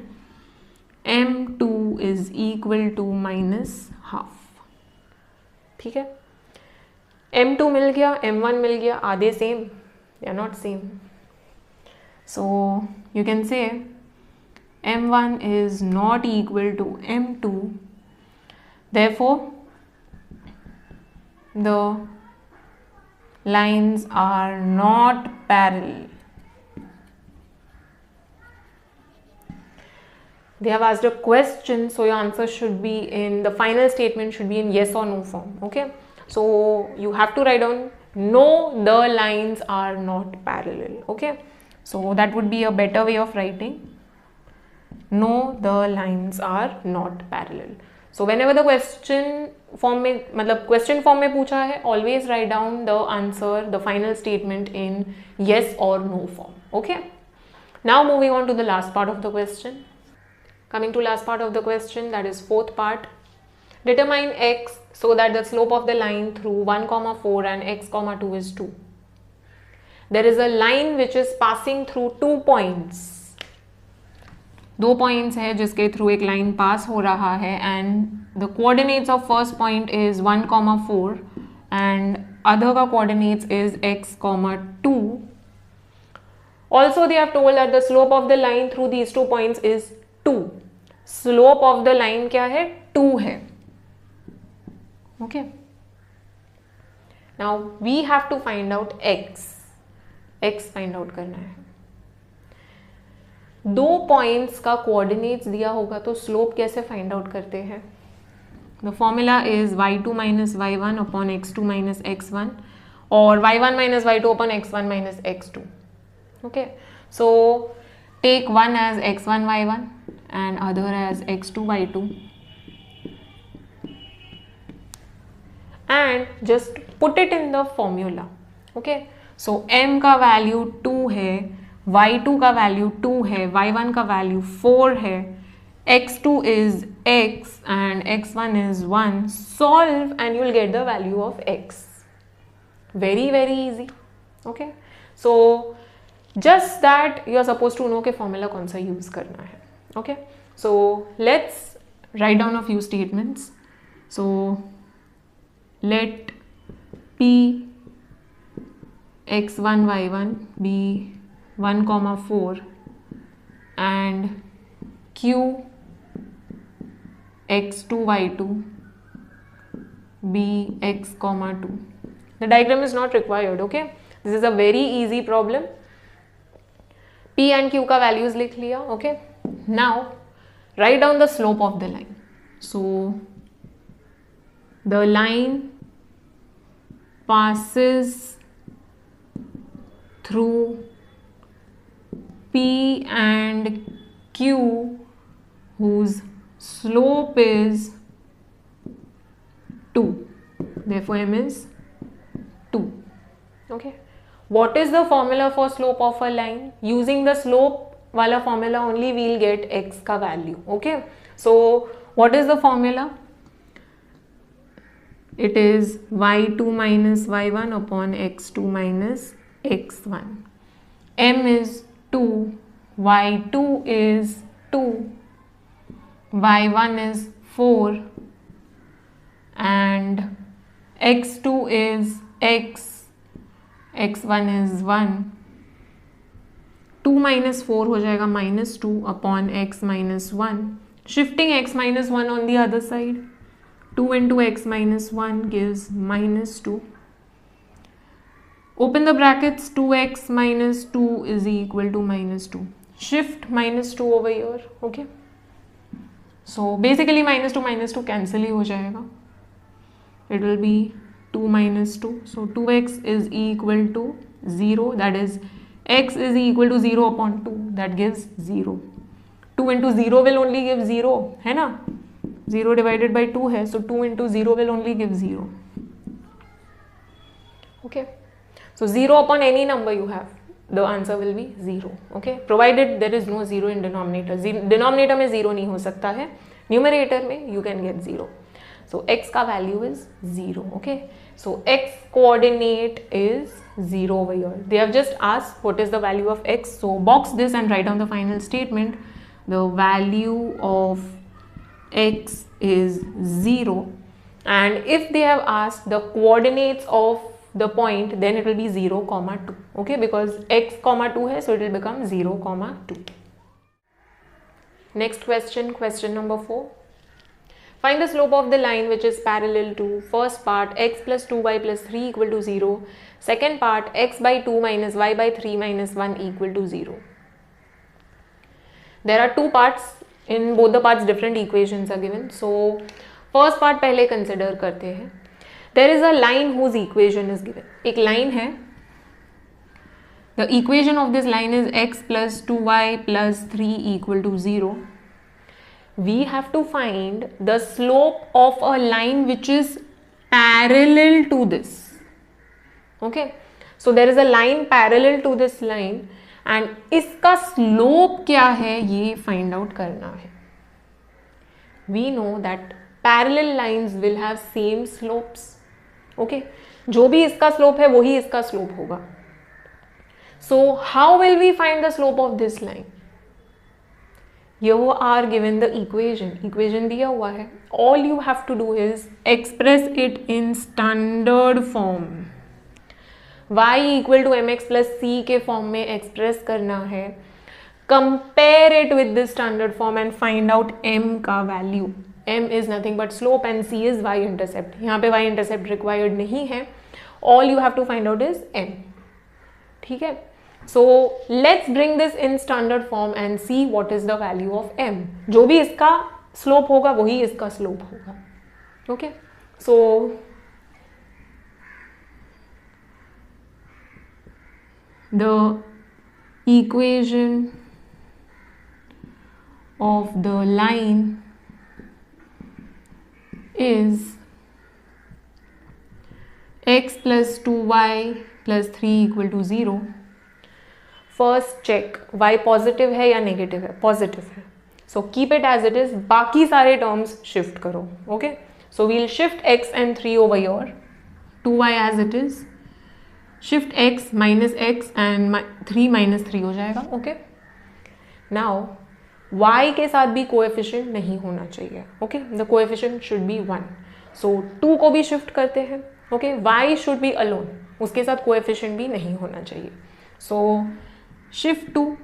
m2 is equal to minus half. ठीक है, m2 मिल गया, m1 मिल गया, आधे same या not same? So you can say m1 is not equal to m2. Therefore, the lines are not parallel. They have asked a question, so your answer should be in the final statement, should be in yes or no form. Okay, so you have to write down no, the lines are not parallel. Okay, so that would be a better way of writing. No, the lines are not parallel. So whenever the question form में, मतलब question form में पूछा है, always write down the answer, the final statement in yes or no form. Okay, now moving on to the last part of the question. Coming to last part of the question, that is fourth part. Determine x so that the slope of the line through 1,4 and x, 2 is 2. There is a line which is passing through 2 points. 2 points है जिसके through एक line pass हो रहा है, and the coordinates of first point is 1,4 and other का coordinates is x, 2. Also they have told that the slope of the line through these 2 points is 2. Slope of the line क्या है? 2 है. Okay, now we have to find out x find out करना है. 2 points का coordinates दिया होगा तो slope कैसे फाइंड आउट करते हैं? The formula is y2 minus y1 upon x2 minus x1 और y1 minus y2 upon x1 minus x2. Okay, so take one as x1 y1 and other as x2 y2 and just put it in the formula. Okay, so m का value 2 है, y2 का value 2 है, y1 का value 4 है, x2 is x and x1 is 1. Solve and you will get the value of x. Very easy. Okay, so just that you are supposed to know कि formula कौन सा use करना है. Okay, so let's write down a few statements. So let p x1 y1 be 1,4 and q x2 y2 be x, 2. The diagram is not required. Okay, this is a very easy problem. p and q का values लिख लिया. Okay, now write down the slope of the line. So the line passes through P and Q whose slope is 2. Therefore m is 2. Okay, what is the formula for slope of a line? Using the slope wala formula only we'll get x ka value. Okay, so what is the formula? It is y2 minus y1 upon x2 minus x1. M is 2, y2 is 2, y1 is 4 and x2 is x, x1 is 1. 2 minus 4 हो जाएगा minus 2 upon x minus 1. Shifting x minus 1 on the other side. 2 into x minus 1 gives minus 2. Open the brackets. 2x minus 2 is equal to minus 2. Shift minus 2 over here. Okay. So basically minus 2 cancel ही हो जाएगा. It will be 2 minus 2. So 2x is equal to 0. That is x is equal to 0 upon 2. That gives 0. 2 into 0 will only give 0. है ना? 0 divided by 2 है. So 2 into 0 will only give 0. Okay. So 0 upon any number you have, the answer will be 0. Okay. Provided there is no 0 in denominator. Denominator में 0 नहीं हो सकता है. Numerator में you can get 0. So x का value is 0. Okay. So x coordinate is 0 over here. They have just asked what is the value of x. So box this and write down the final statement. The value of x is 0. And if they have asked the coordinates of the point, then it will be 0, 2. Okay, because x, 2 hai, so it will become 0, 2. Next question, question number 4. Find the slope of the line which is parallel to first part x plus 2y plus 3 equal to 0. Second part x by 2 minus y by 3 minus 1 equal to 0. There are two parts. In both the parts different equations are given. So first part पहले consider करते हैं. There is a line whose equation is given. एक line है. The equation of this line is x plus 2y plus 3 equal to 0. We have to find the slope of a line which is parallel to this. Okay. So there is a line parallel to this line and इसका slope क्या है ये find out करना है. We know that parallel lines will have same slopes. Okay. जो भी इसका slope है वही इसका slope होगा. So how will we find the slope of this line? You are given the equation दिया हुआ है. All you have to do is express it in standard form. Y equal to mx plus c के form में express करना है. Compare it with this standard form and find out m का value. M is nothing but slope and c is y intercept. यहाँ पे y intercept required नहीं है. All you have to find out is m. ठीक है. So let's bring this in standard form and see what is the value of m. जो भी इसका slope होगा वही इसका slope होगा. Okay. So the equation of the line is x plus 2y plus 3 equal to 0. First check y positive है या negative है. Positive है. So keep it as it is. बाकी सारे terms shift करो. Okay. So we'll shift x and 3 over here. 2y as it is. Shift x and 3 minus 3 हो जाएगा. Okay. Now y के साथ भी coefficient नहीं होना चाहिए. Okay. The coefficient should be 1. So 2 को भी shift करते हैं. Okay. y should be alone. उसके साथ coefficient भी नहीं होना चाहिए. So shift 2.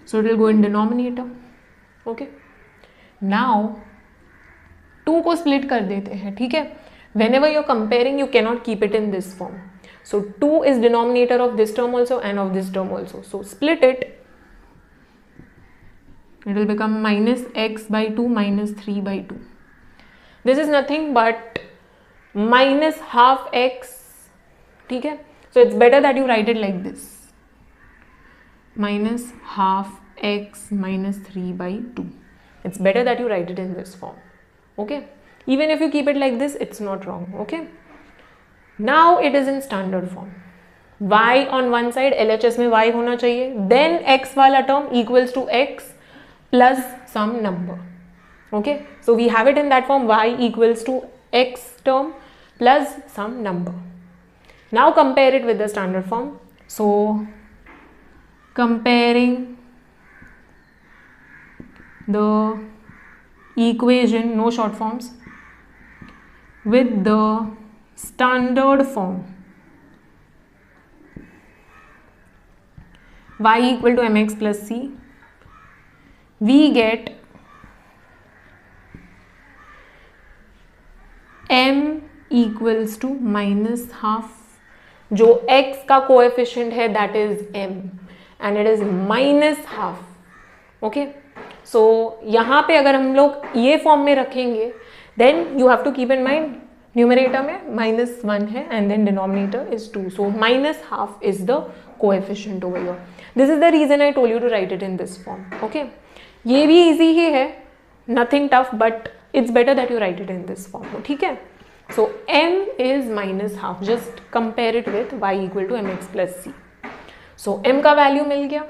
So it will go in denominator. Okay. Now 2 को split कर देते हैं. ठीक है. Whenever you're comparing, you cannot keep it in this form. So 2 is denominator of this term also and of this term also. So split it. It will become minus x by 2 minus 3 by 2. This is nothing but minus half x, ठीक है. So it's better that you right it like this, minus half x minus 3/2. It's better that you write it in this form. Okay, even if you keep it like this, it's not wrong. Okay, now it is in standard form. Y on one side, LHS में y होना चाहिए, then x वाला term equals to x plus some number. Okay, so we have it in that form, y equals to x term plus some number. Now compare it with the standard form. So comparing the equation, no short forms, with the standard form, y equal to mx plus c, we get m equals to minus half. जो x का coefficient है that is m and it is minus half. okay, so यहाँ पे अगर हम लोग ये फॉर्म में रखेंगे then you have to keep in mind numerator में -1 है and then denominator is 2, so minus half is the coefficient over here. This is the reason I told you to write it in this form. okay, ये भी easy ही है, nothing tough, but it's better that you write it in this form. ठीक है, so m is minus half, just compare it with y equal to mx plus c. so m का value मिल गया.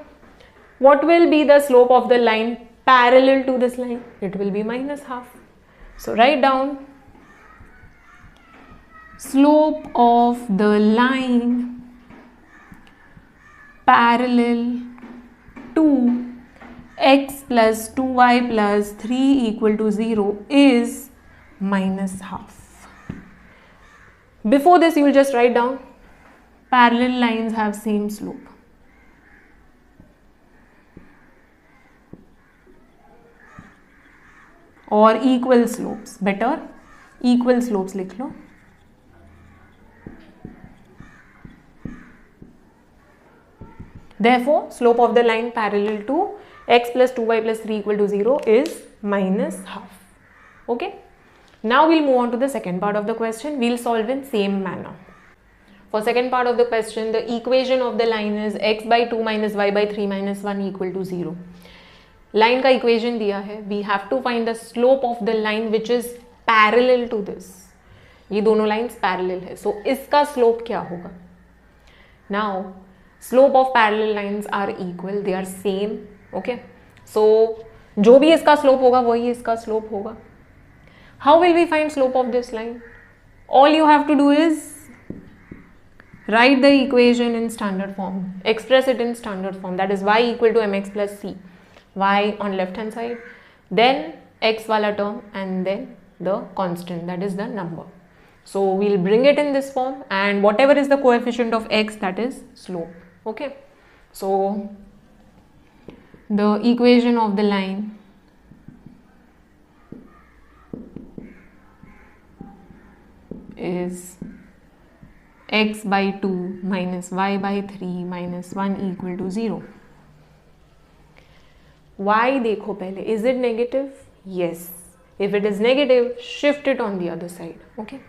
what will be the slope of the line parallel to this line? it will be minus half. so write down slope of the line parallel to x plus 2y plus 3 equal to 0 is minus half. Before this you will just write down parallel lines have same slope. और equal slopes, better equal slopes लिख लो. Therefore, slope of the line parallel to x plus 2y plus 3 equal to 0 is minus half. Okay. Now we'll move on to the second part of the question. We'll solve in same manner. For second part of the question, the equation of the line is x by 2 minus y by 3 minus 1 equal to 0. Line का equation दिया है. We have to find the slope of the line which is parallel to this. ये दोनों lines parallel है. So इसका slope क्या होगा? Now slope of parallel lines are equal, they are same. Okay, so जो भी इसका slope होगा वही इसका slope होगा. How will we find slope of this line? All you have to do is write the equation in standard form, express it in standard form, that is y equal to mx plus c, y on left hand side, then x wala term and then the constant, that is the number. So we'll bring it in this form and whatever is the coefficient of x, that is slope. Okay, so the equation of the line is x by 2 minus y by 3 minus 1 equal to 0. y देखो पहले, is it negative? Yes. If it is negative, shift it on the other side. Okay,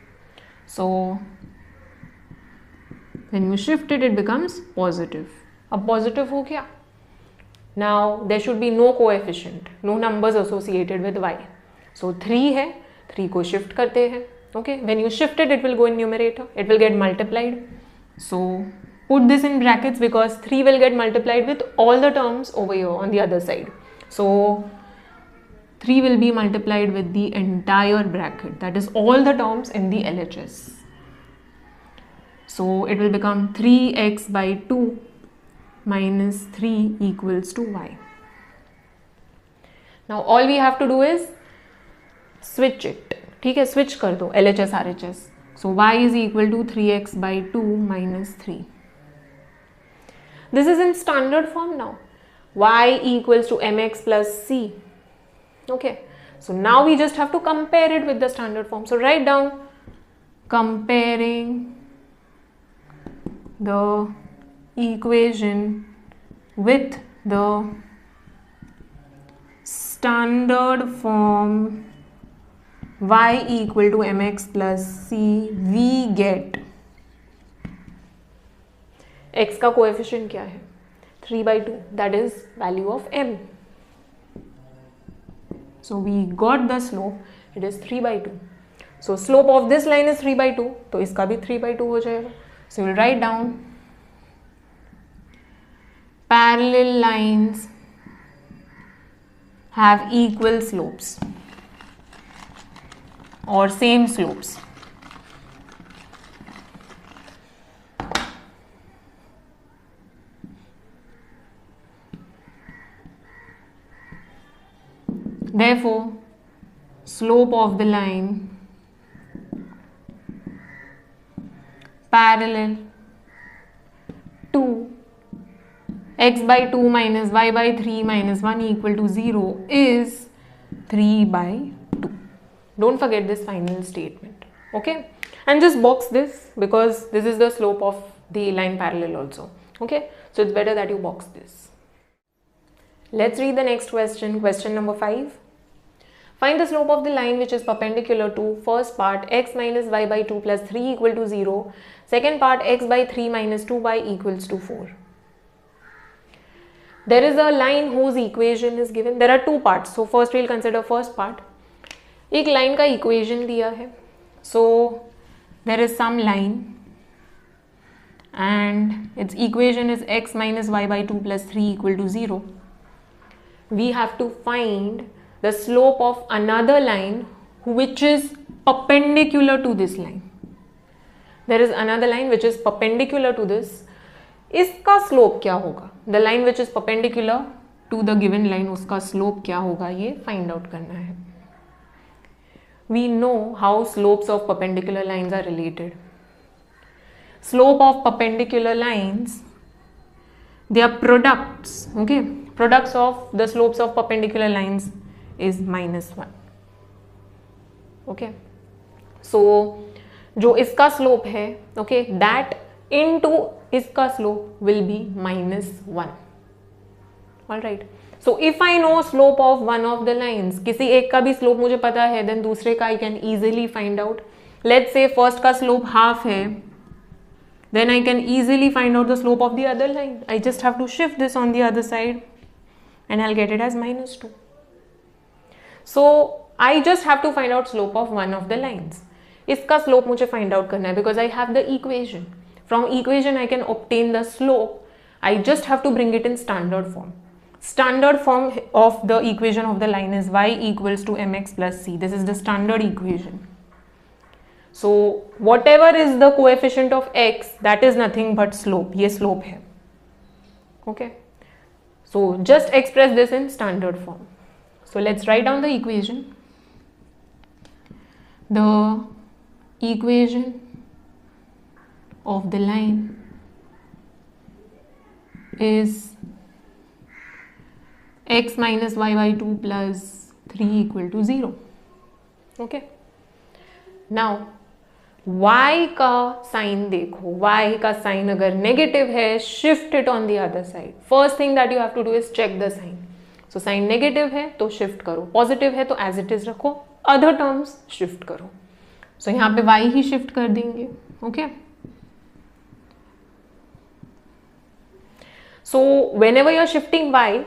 so when you shift it, it becomes positive. अब positive हो गया. Now there should be no coefficient, no numbers associated with y. So 3 है, 3 को shift करते हैं. Okay, when you shift it, it will go in numerator, it will get multiplied. So put this in brackets because 3 will get multiplied with all the terms over here on the other side. So 3 will be multiplied with the entire bracket, that is all the terms in the LHS. So it will become 3x by 2 minus 3 equals to y. Now all we have to do is switch it. ठीक है, switch कर दो LHS RHS. So y is equal to 3x by 2 minus 3. This is in standard form now. Y equals to mx plus c. Okay, so now we just have to compare it with the standard form. So write down comparing the equation with the standard form y equal to mx plus c, we get x का coefficient क्या है 3/2, that is value of m. So we got the slope, it is 3/2. So slope of this line is 3/2, तो इसका भी 3/2 हो जाएगा. So we'll write down parallel lines have equal slopes or same slopes. Therefore, slope of the line parallel to x/2 minus y/3 minus 1 equal to 0 is 3/2. Don't forget this final statement, okay? And just box this because this is the slope of the line parallel also, okay? So it's better that you box this. Let's read the next question, question number 5. Find the slope of the line which is perpendicular to first part x minus y/2 plus 3 equal to 0, second part x/3 minus 2y equals to 4. There is a line whose equation is given. There are two parts. So first we'll consider first part. एक line का equation दिया है. So there is some line and its equation is x minus y/2 plus 3 equal to 0. We have to find the slope of another line which is perpendicular to this line. There is another line which is perpendicular to this. इसका slope क्या होगा? The line which is perpendicular to the given line, उसका slope क्या होगा, ये find out करना है. We know how slopes of perpendicular lines are related. Slope of perpendicular lines, they are products, okay? Products of the slopes of perpendicular lines is -1, okay? So जो इसका slope है, okay, that into इसका slope will be -1. Alright. So if I know slope of one of the lines, किसी एक का भी slope मुझे पता है, then दूसरे का I can easily find out. Let's say first का slope half है, then I can easily find out the slope of the other line. I just have to shift this on the other side and I'll get it as -2. So I just have to find out slope of one of the lines. इसका slope मुझे find out करना है because I have the equation. From equation I can obtain the slope. I just have to bring it in standard form. Standard form of the equation of the line is y equals to mx plus c. This is the standard equation. So whatever is the coefficient of x, that is nothing but slope. ये slope है. Okay. So just express this in standard form. So let's write down the equation. The equation of the line is x minus y/2 plus 3 equal to 0. Okay. Now y का sign देखो, y का sign अगर negative है, shift it on the other side. First thing that you have to do is check the sign. So sign negative है तो shift करो, positive है तो एज इट इज रखो, अदर टर्म्स शिफ्ट करो. सो यहाँ पे y ही शिफ्ट कर देंगे. Okay. So whenever you are shifting y,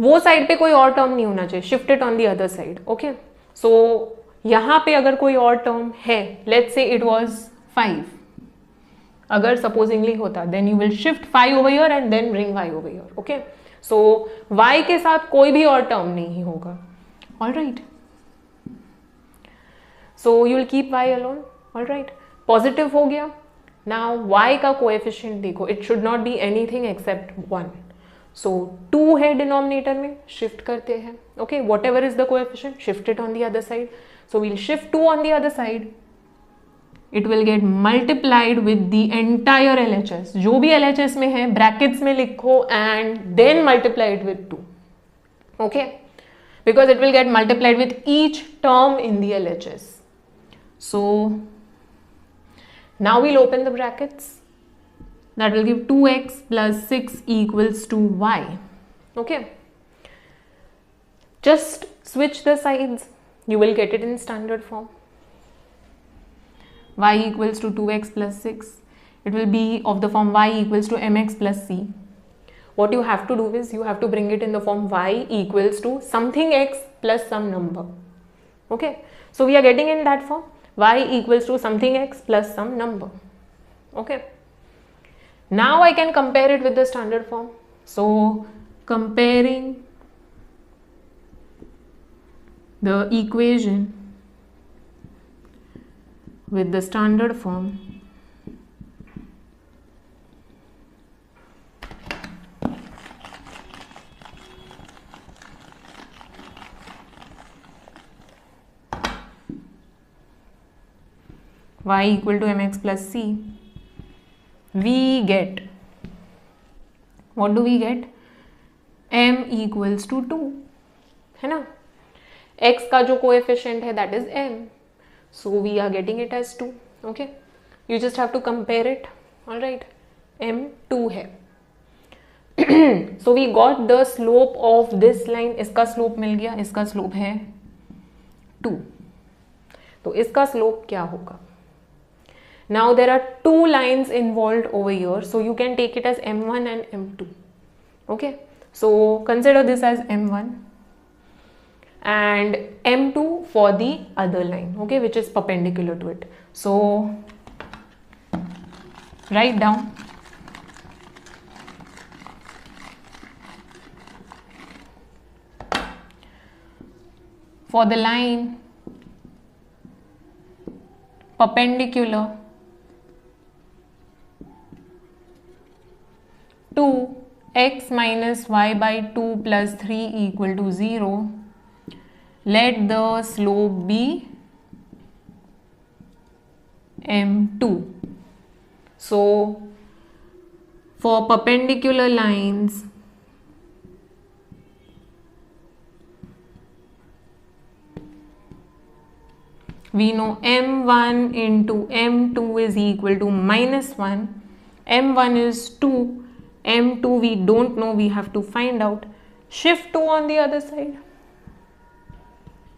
वो साइड पे कोई और टर्म नहीं होना चाहिए, shift it on the other side. Okay. So यहाँ पे अगर कोई और टर्म है, लेट्स से इट वाज 5, अगर सपोजिंगली होता, then you will shift 5 over here and then bring y over here. Okay. So y के साथ कोई भी और टर्म नहीं होगा. Alright. So you will keep y alone. Alright. Positive हो गया. नाउ y का कोएफिशिएंट देखो, it should not be anything except 1. So 2 है डिनोमिनेटर में, शिफ्ट करते हैं. Okay. Whatever is the coefficient, shift it on the other side. So we'll shift 2 on the other side. It will get multiplied with the entire LHS. जो भी LHS में है brackets में लिखो and then multiply it with 2. Okay? Because it will get multiplied with each term in the LHS. So now we'll open the brackets. That will give 2x plus 6 equals to y. Okay? Just switch the sides. You will get it in standard form. Y equals to 2x plus 6. It will be of the form y equals to mx plus c. What you have to do is you have to bring it in the form y equals to something x plus some number. Okay, so we are getting in that form y equals to something x plus some number. Okay, now I can compare it with the standard form. So comparing the equation with the standard form, y equal to mx plus c, we get, what do we get? m equals to 2, है ना? x का जो coefficient है that is m, so we are getting it as 2. Okay, you just have to compare it. All right, m 2 है. So we got the slope of this line. इसका slope मिल गया, इसका slope है 2. तो इसका slope क्या होगा? Now there are two lines involved over here, so you can take it as m1 and m2. Okay, so consider this as m1 and m2 for the other line, okay, which is perpendicular to it. So write down for the line perpendicular to x minus y by 2 plus 3 equal to 0, let the slope be m2. So for perpendicular lines, we know m1 into m2 is equal to minus 1. m1 is 2, m2 we don't know, we have to find out. Shift 2 on the other side,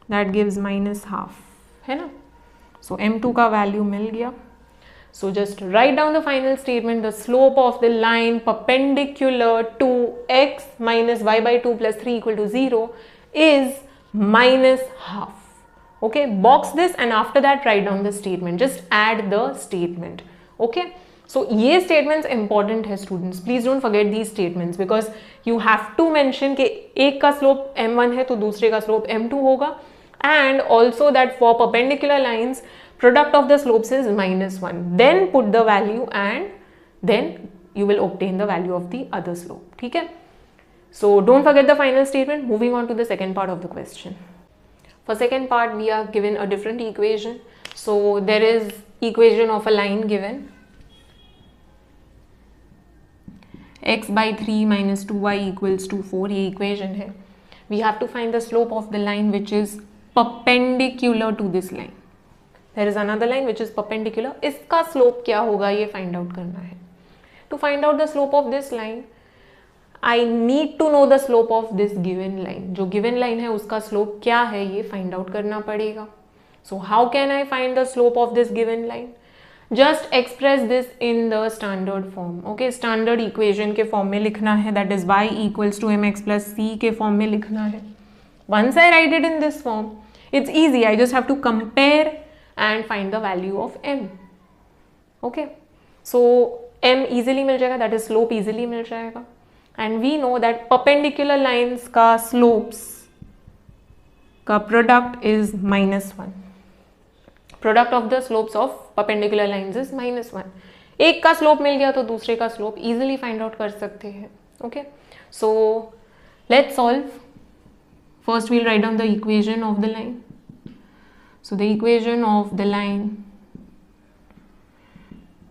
that gives minus half, है ना? So m2 का value मिल गया. So just write down the final statement. The slope of the line perpendicular to x minus y by 2 plus 3 equal to 0 is minus half. Okay, box this and after that write down the statement. Just add the statement. Okay, so ये statements important है students. Please don't forget these statements because you have to mention कि एक का slope m1 है तो दूसरे का slope m2 होगा, and also that for perpendicular lines product of the slopes is minus 1. Then put the value and then you will obtain the value of the other slope. ठीक है? So don't forget the final statement. Moving on to the second part of the question. For second part, we are given a different equation. So there is equation of a line given. X by 3 minus 2y equals to 4. ये equation है. We have to find the slope of the line which is perpendicular to this line. There is another line which is perpendicular. इसका slope क्या होगा ये find out करना है. To find out the slope of this line, I need to know the slope of this given line. जो given line है उसका slope क्या है ये find out करना पड़ेगा. So how can I find the slope of this given line? Just express this in the standard form. Okay, standard equation के form में लिखना है. That is y equals to mx plus c के form में लिखना है. Once I write it in this form, it's easy. I just have to compare and find the value of m. Okay, so m easily मिल जाएगा. That is slope easily मिल जाएगा. And we know that perpendicular lines का slopes का product is minus 1. Product of the slopes of perpendicular lines is minus 1. एक का slope मिल गया तो दूसरे का slope easily find out कर सकते हैं. Okay, so let's solve. First we'll write down the equation of the line. So the equation of the line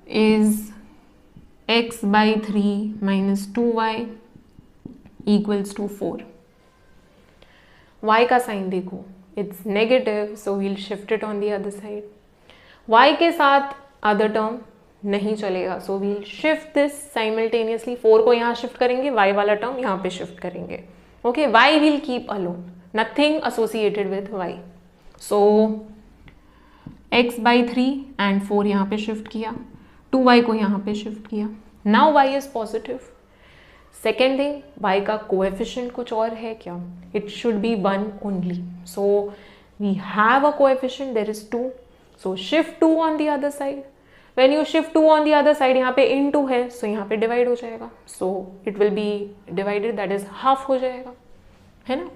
is x by 3 minus 2y equals to 4. y का sign देखो, it's negative, so we'll shift it on the other side. y के साथ other term नहीं चलेगा, so we'll shift this simultaneously. 4 को यहाँ shift करेंगे, y वाला term यहाँ पे shift करेंगे. Okay, y will keep alone, nothing associated with y. So x by 3 and 4 यहाँ पे शिफ्ट किया, 2y को यहाँ पे शिफ्ट किया. Now y is positive. Second thing, y का कोएफिशिएंट कुछ और है क्या? It should be 1 only. So we have a coefficient, there is 2. So shift 2 on the other side. When you shift 2 on the other side, यहाँ पे into है, so यहाँ पे divide हो जाएगा. So it will be divided, that is half हो जाएगा, है ना?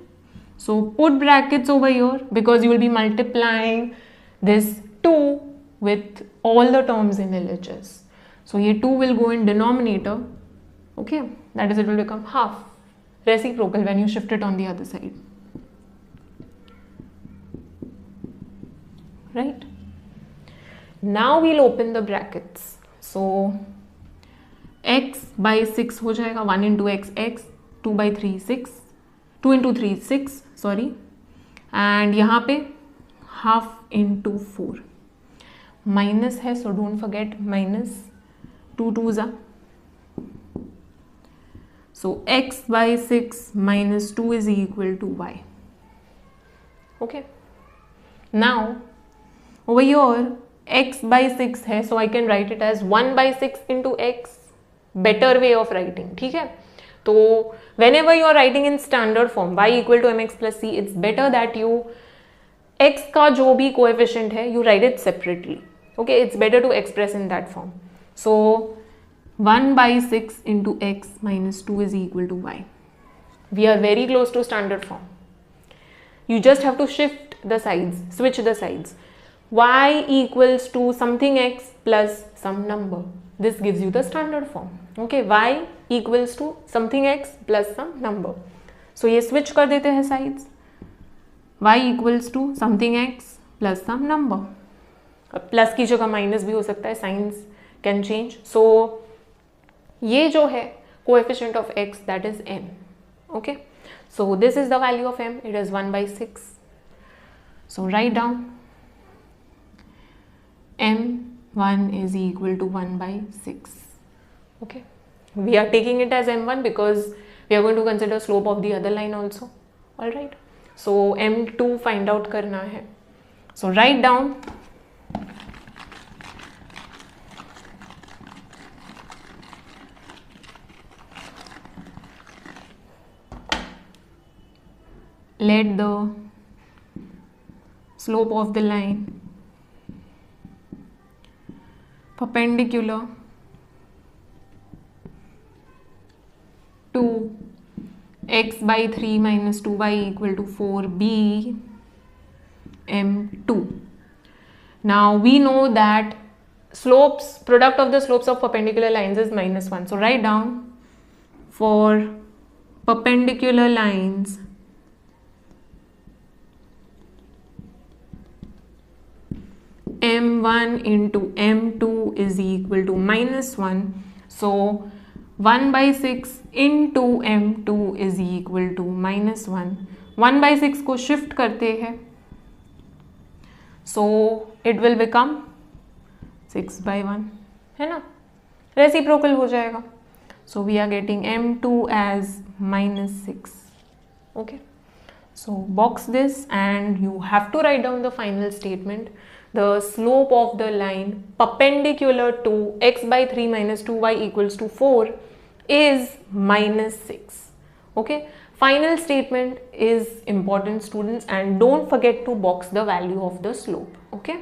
So put brackets over here because you will be multiplying this 2 with all the terms in LHS. So ये 2 will go in denominator, okay? That is, it will become half reciprocal when you shift it on the other side, right? Now we'll open the brackets. So x by 6 हो जाएगा, 1 into x, 2 by 3, 6, 2 into 3, 6, sorry, and यहाँ पे half into 4. Minus है, so don't forget minus, 2 2s are. So x by 6 minus 2 is equal to y. Okay. Now over here x by 6 है, so I can write it as 1 by 6 into x. Better way of writing, ठीक है? तो whenever you are writing in standard form y equal to mx plus c, it's better that you x का जो भी coefficient है you write it separately. Okay, it's better to express in that form. So 1 by 6 into x minus 2 is equal to y. We are very close to standard form. You just have to shift the sides, switch the sides. Y equals to something x plus some number. This gives you the standard form. Okay, y equals to something x plus some number. So ये switch कर देते हैं sides. Y equals to something x plus some number. Plus की जगह minus भी हो सकता है, साइंस कैन चेंज. सो ये जो है coefficient of x, that is m. Okay, so this is the value of m. It is 1 by 6. So write down m1 is equal to 1 by 6. Okay, we are taking it as m1 because we are going to consider slope of the other line also. All right, so m2 find out करना है. So write down let the slope of the line perpendicular to x by 3 minus 2y equal to 4 be m2. Now we know that slopes, product of the slopes of perpendicular lines is -1. So write down for perpendicular lines m1 into m2 is equal to -1. So 1 by 6 into m2 is equal to -1. 1 by 6 को shift करते हैं, so it will become 6 by 1, है ना? Reciprocal हो जाएगा. So we are getting m2 as -6. Okay, so box this and you have to write down the final statement. The slope of the line perpendicular to x by 3 minus 2y equals to 4 is -6. Okay, final statement is important, students, and don't forget to box the value of the slope. Okay.